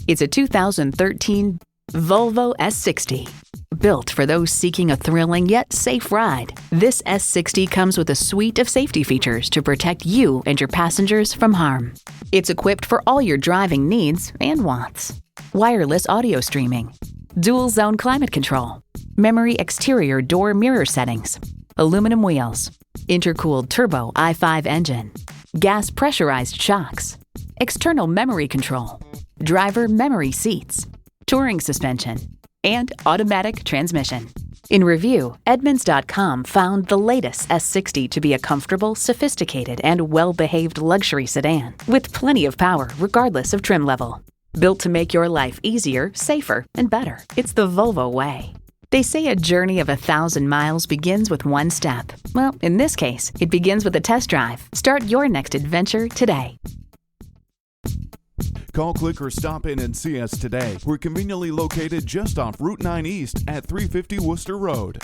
It's a 2013 Volvo S60. Built for those seeking a thrilling yet safe ride, this S60 comes with a suite of safety features to protect you and your passengers from harm. It's equipped for all your driving needs and wants. Wireless audio streaming, dual zone climate control, memory exterior door mirror settings, aluminum wheels, intercooled turbo i5 engine, gas pressurized shocks, external memory control, driver memory seats, touring suspension, and automatic transmission. In review, Edmunds.com found the latest S60 to be a comfortable, sophisticated, and well-behaved luxury sedan with plenty of power regardless of trim level. Built to make your life easier, safer, and better. It's the Volvo way. They say a journey of 1,000 miles begins with one step. Well, in this case, it begins with a test drive. Start your next adventure today. Call, click, or stop in and see us today. We're conveniently located just off Route 9 East at 350 Worcester Road.